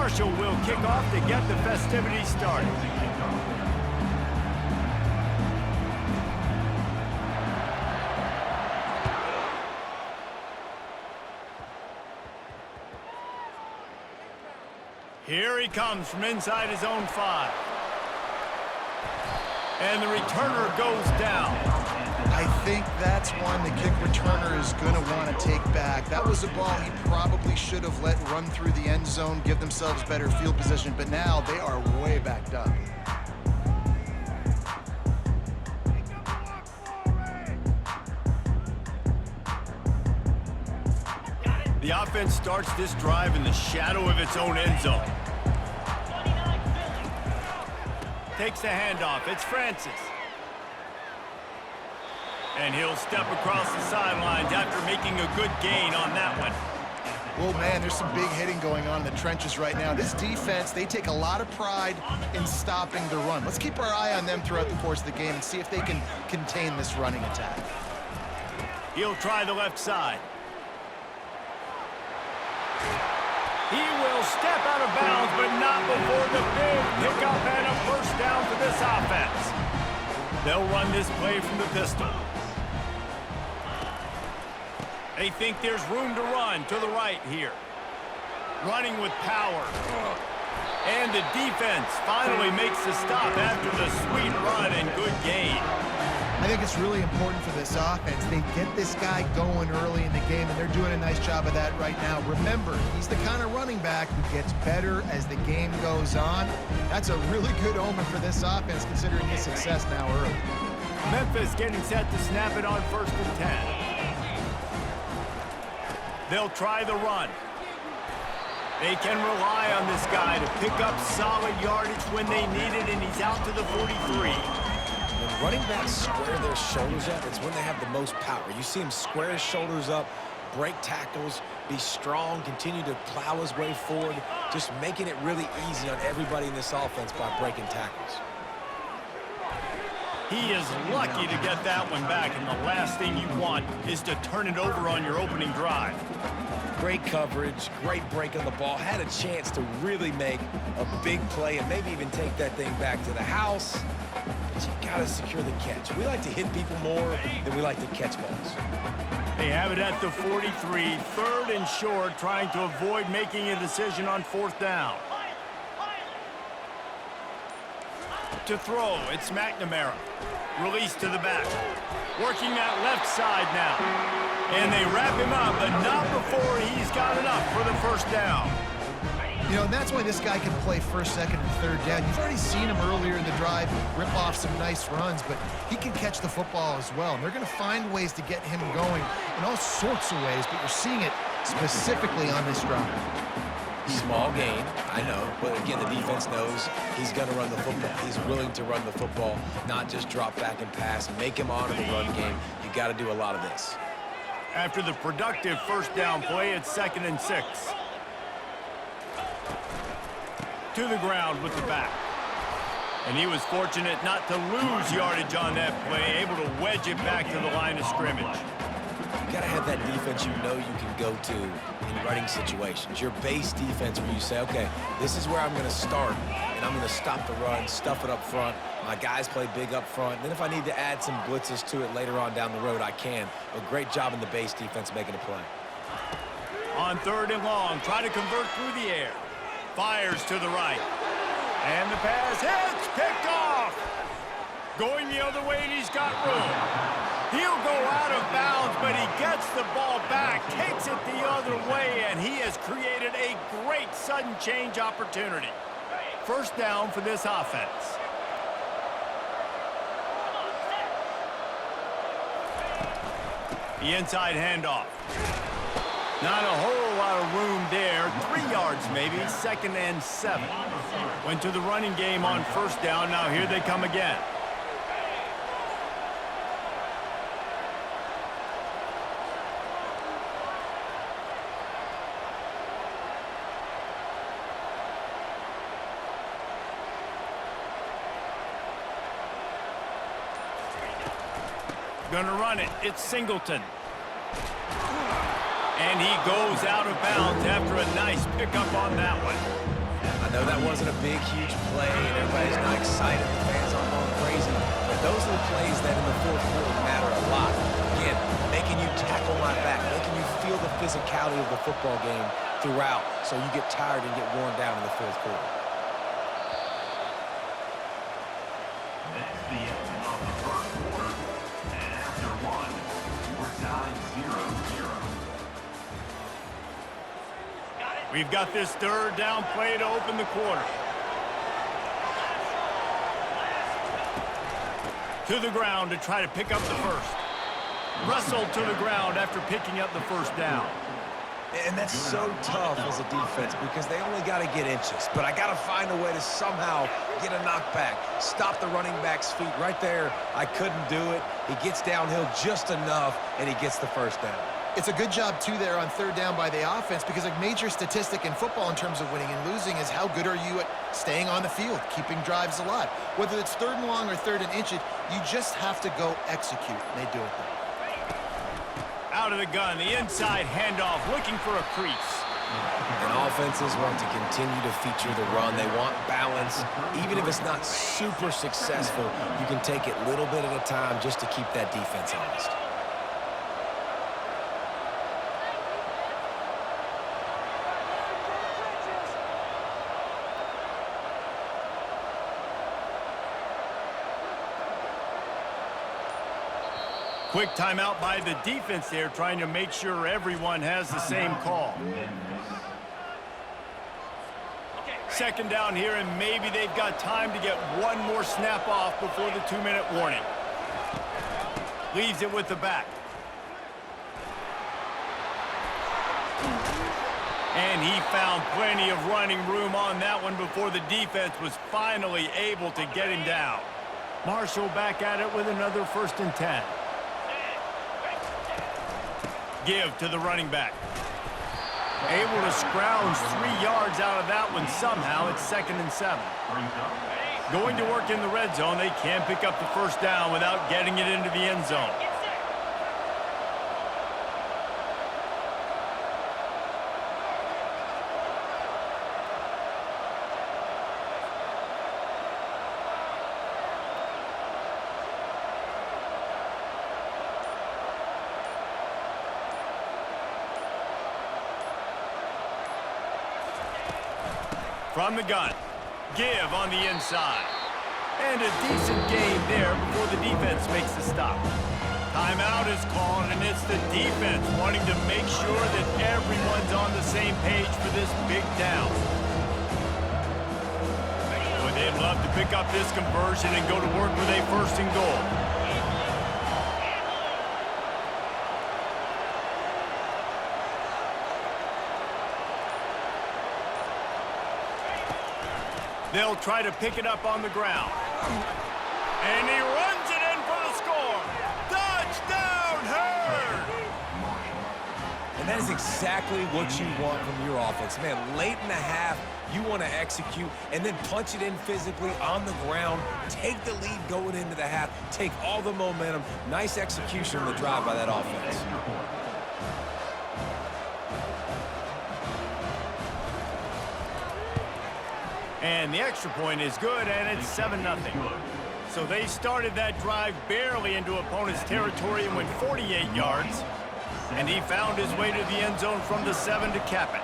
Marshall will kick off to get the festivities started. Here he comes from inside his own 5. And the returner goes down. I think that's one the kick returner is going to want to take back. That was a ball he probably should have let run through the end zone, give themselves better field position, but now they are way backed up. The offense starts this drive in the shadow of its own end zone. Takes the handoff. It's Francis. And he'll step across the sidelines after making a good gain on that one. Oh, man, there's some big hitting going on in the trenches right now. This defense, they take a lot of pride in stopping the run. Let's keep our eye on them throughout the course of the game and see if they can contain this running attack. He'll try the left side. He will step out of bounds, but not before the big pickup and a first down for this offense. They'll run this play from the pistol. They think there's room to run to the right here. Running with power. And the defense finally makes the stop after the sweet run and good gain. I think it's really important for this offense. They get this guy going early in the game, and they're doing a nice job of that right now. Remember, he's the kind of running back who gets better as the game goes on. That's a really good omen for this offense, considering his success now early. Memphis getting set to snap it on 1st and 10. They'll try the run. They can rely on this guy to pick up solid yardage when they need it, and he's out to the 43. When running backs square their shoulders up, it's when they have the most power. You see him square his shoulders up, break tackles, be strong, continue to plow his way forward, just making it really easy on everybody in this offense by breaking tackles. He is lucky to get that one back, and the last thing you want is to turn it over on your opening drive. Great coverage, great break on the ball, had a chance to really make a big play and maybe even take that thing back to the house. But you gotta secure the catch. We like to hit people more than we like to catch balls. They have it at the 43, 3rd and short, trying to avoid making a decision on 4th down. To throw, it's McNamara. Release to the back. Working that left side now. And they wrap him up, but not before he's got enough for the first down. You know, and that's why this guy can play 1st, 2nd, and 3rd down. You've already seen him earlier in the drive rip off some nice runs, but he can catch the football as well. And they're going to find ways to get him going in all sorts of ways, but you're seeing it specifically on this drive. Small gain, I know, but again, the defense knows he's going to run the football. He's willing to run the football, not just drop back and pass, make him honor the run game. You got to do a lot of this. After the productive 1st down play, it's 2nd and 6. To the ground with the back. And he was fortunate not to lose yardage on that play, able to wedge it back to the line of scrimmage. You got to have that defense you know you can go to in running situations. Your base defense where you say, okay, this is where I'm going to start, and I'm going to stop the run, stuff it up front. My guys play big up front. And then if I need to add some blitzes to it later on down the road, I can. A great job in the base defense making a play. On 3rd and long, try to convert through the air. Fires to the right. And the pass hits, picked off. Going the other way, and he's got room. He'll go out of bounds, but he gets the ball back, takes it the other way, and he has created a great sudden change opportunity. 1st down for this offense. The inside handoff. Not a whole lot of room there. 3 yards maybe, 2nd and 7. Went to the running game on 1st down. Now here they come again. Gonna run it. It's Singleton. And he goes out of bounds after a nice pickup on that one. know that wasn't a big, huge play, and everybody's not excited. The fans aren't going crazy. But those are the plays that in the fourth quarter matter a lot. Again, making you tackle my back, making you feel the physicality of the football game throughout, so you get tired and get worn down in the fourth quarter. That's the end of the first quarter. And after one, we're tied 0-0. We've got this third down play to open the quarter. To the ground to try to pick up the first. Russell to the ground after picking up the first down. And that's so tough as a defense because they only got to get inches. But I got to find a way to somehow get a knockback, stop the running back's feet right there. I couldn't do it. He gets downhill just enough, and he gets the first down. It's a good job, too, there on third down by the offense because a major statistic in football in terms of winning and losing is how good are you at staying on the field, keeping drives alive. Whether it's third and long or third and inches, you just have to go execute, and they do it there. Out of the gun, the inside handoff, looking for a crease. And offenses want to continue to feature the run. They want balance. Even if it's not super successful, you can take it little bit at a time just to keep that defense honest. Quick timeout by the defense there, trying to make sure everyone has the same call. Second down here, and maybe they've got time to get one more snap off before the 2-minute warning. Leaves it with the back. And he found plenty of running room on that one before the defense was finally able to get him down. Marshall back at it with another 1st and 10. Give to the running back. Able to scrounge 3 yards out of that one somehow. It's 2nd and 7. Going to work in the red zone. They can't pick up the first down without getting it into the end zone. From the gun, give on the inside. And a decent game there before the defense makes the stop. Timeout is called, and it's the defense wanting to make sure that everyone's on the same page for this big down. Boy, they'd love to pick up this conversion and go to work with a 1st and goal. They'll try to pick it up on the ground. And he runs it in for the score. Touchdown, Herd! And that is exactly what you want from your offense. Man, late in the half, you want to execute and then punch it in physically on the ground, take the lead going into the half, take all the momentum. Nice execution on the drive by that offense. And the extra point is good, and it's 7-0. So they started that drive barely into opponent's territory and went 48 yards. And he found his way to the end zone from the 7 to cap it.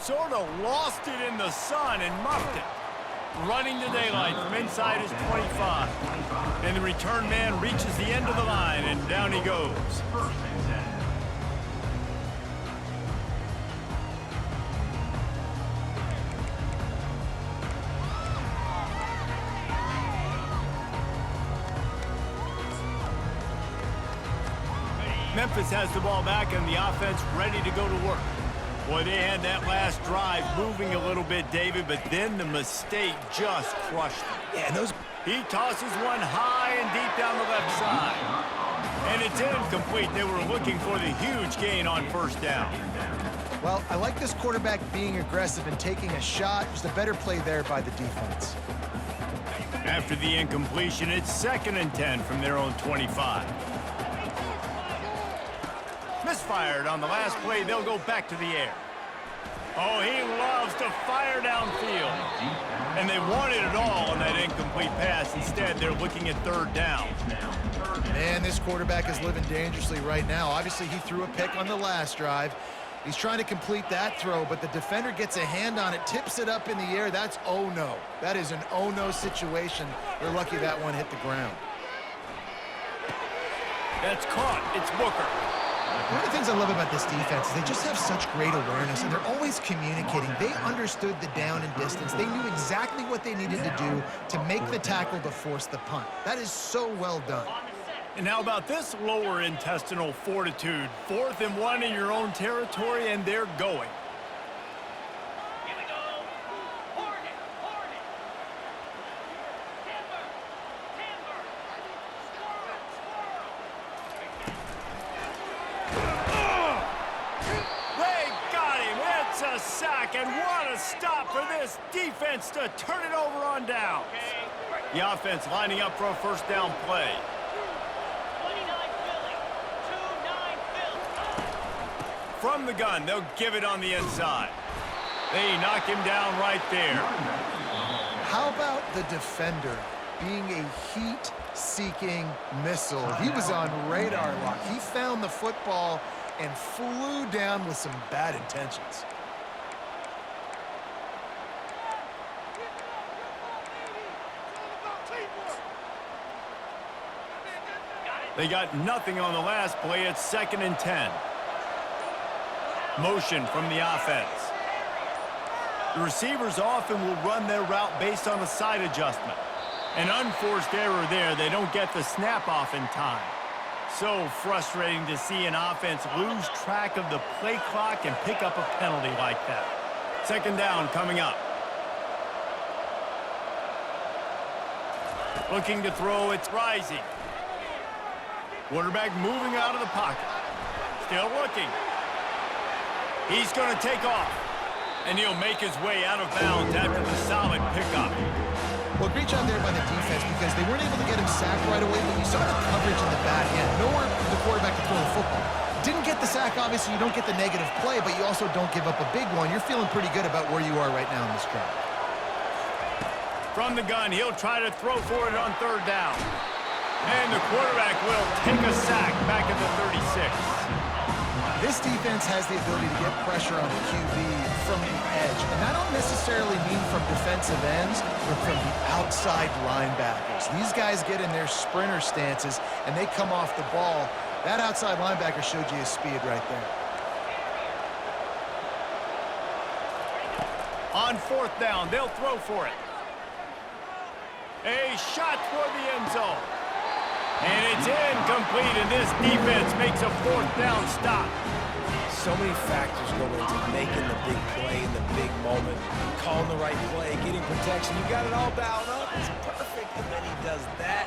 Sort of lost it in the sun and muffed it. Running to daylight from inside his 25. And the return man reaches the end of the line, and down he goes. Memphis has the ball back and the offense ready to go to work. Boy, they had that last drive moving a little bit, David, but then the mistake just crushed them. Yeah, and those... He tosses one high and deep down the left side. And it's incomplete. They were looking for the huge gain on 1st down. Well, I like this quarterback being aggressive and taking a shot. Just a better play there by the defense. After the incompletion, it's 2nd and 10 from their own 25. fired. On the last play, they'll go back to the air. Oh, he loves to fire downfield. And they wanted it all on that incomplete pass. Instead, they're looking at third down. Man, this quarterback is living dangerously right now. Obviously, he threw a pick on the last drive. He's trying to complete that throw, but the defender gets a hand on it, tips it up in the air. That's oh no. That is an oh no situation. They're lucky that one hit the ground. That's caught. It's Booker. One of the things I love about this defense is they just have such great awareness, and they're always communicating. They understood the down and distance. They knew exactly what they needed to do to make the tackle to force the punt. That is so well done. And how about this lower intestinal fortitude? 4th and 1 in your own territory, and they're going. Here we go. Hornet, Hornet. Timber, Timber. Squirrel, Squirrel. They got him. It's a sack, and what a stop for this defense to turn it over on down. The offense lining up for a first down play. 29 Philly. 29 Philly. From the gun, they'll give it on the inside. They knock him down right there. How about the defender being a heat-seeking missile? He was on radar lock. He found the football and flew down with some bad intentions. They got nothing on the last play. It's 2nd and 10. Motion from the offense. The receivers often will run their route based on a side adjustment. An unforced error there. They don't get the snap off in time. So frustrating to see an offense lose track of the play clock and pick up a penalty like that. 2nd down coming up. Looking to throw, it's Rising. Quarterback moving out of the pocket. Still looking. He's going to take off. And he'll make his way out of bounds after the solid pickup. Well, great job there by the defense because they weren't able to get him sacked right away, but you saw the coverage in the back end. Nowhere for the quarterback to throw the football. Didn't get the sack, obviously. You don't get the negative play, but you also don't give up a big one. You're feeling pretty good about where you are right now in this drive. From the gun, he'll try to throw for it on 3rd down. And the quarterback will take a sack back at the 36. This defense has the ability to get pressure on the QB from the edge. And that don't necessarily mean from defensive ends, but from the outside linebackers. These guys get in their sprinter stances, and they come off the ball. That outside linebacker showed you his speed right there. On 4th down, they'll throw for it. A shot toward the end zone. And it's incomplete, and this defense makes a 4th down stop. So many factors go into making the big play in the big moment. Calling the right play, getting protection. You got it all bound up. It's perfect. And then he does that,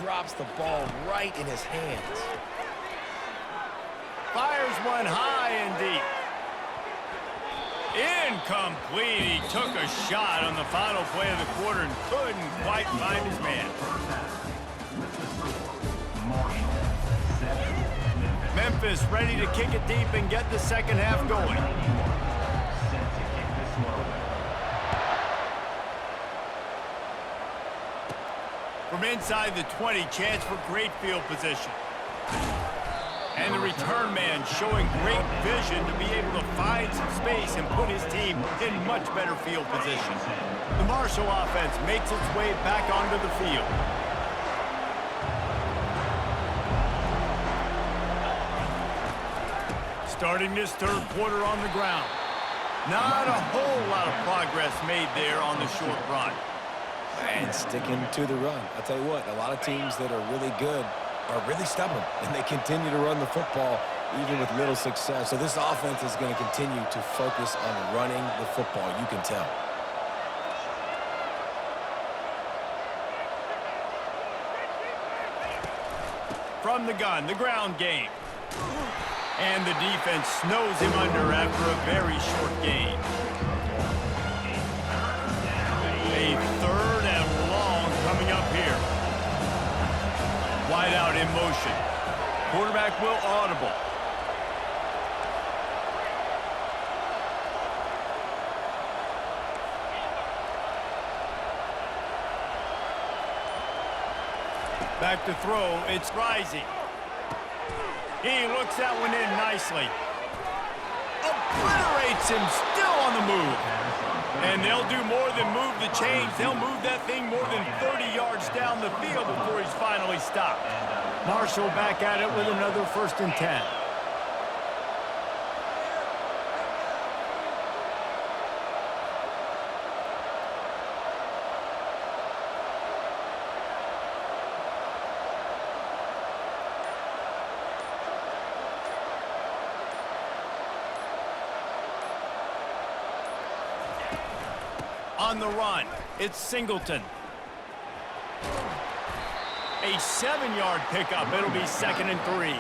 drops the ball right in his hands. Fires one high and deep. Incomplete. He took a shot on the final play of the quarter and couldn't quite find his man. Memphis ready to kick it deep and get the second half going. From inside the 20, chance for great field position. And the return man showing great vision to be able to find some space and put his team in much better field position. The Marshall offense makes its way back onto the field. Starting this 3rd quarter on the ground. Not a whole lot of progress made there on the short run. And sticking to the run. I'll tell you what, a lot of teams that are really good are really stubborn, and they continue to run the football even with little success. So this offense is going to continue to focus on running the football, you can tell. From the gun, the ground game. And the defense snows him under after a very short gain. A 3rd and long coming up here. Wide out in motion. Quarterback will audible. Back to throw, it's Rising. He looks that one in nicely. Obliterates him, still on the move. And they'll do more than move the chains. They'll move that thing more than 30 yards down the field before he's finally stopped. Marshall back at it with another 1st and 10. On the run, it's Singleton. A 7-yard pickup. It'll be 2nd and 3.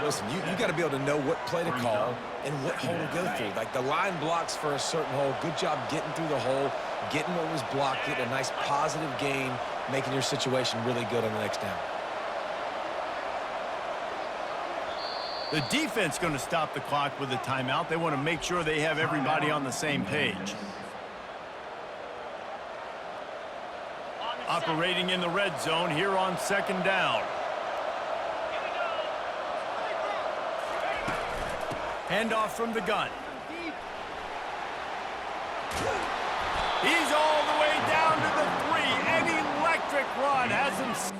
Listen, you got to be able to know what play to call and what hole to go through. Like the line blocks for a certain hole. Good job getting through the hole, getting what was blocked, getting a nice positive gain, making your situation really good on the next down. The defense going to stop the clock with a timeout. They want to make sure they have everybody on the same page. Operating in the red zone here on 2nd down. Handoff from the gun. He's all the way down to the 3. An electric run has him.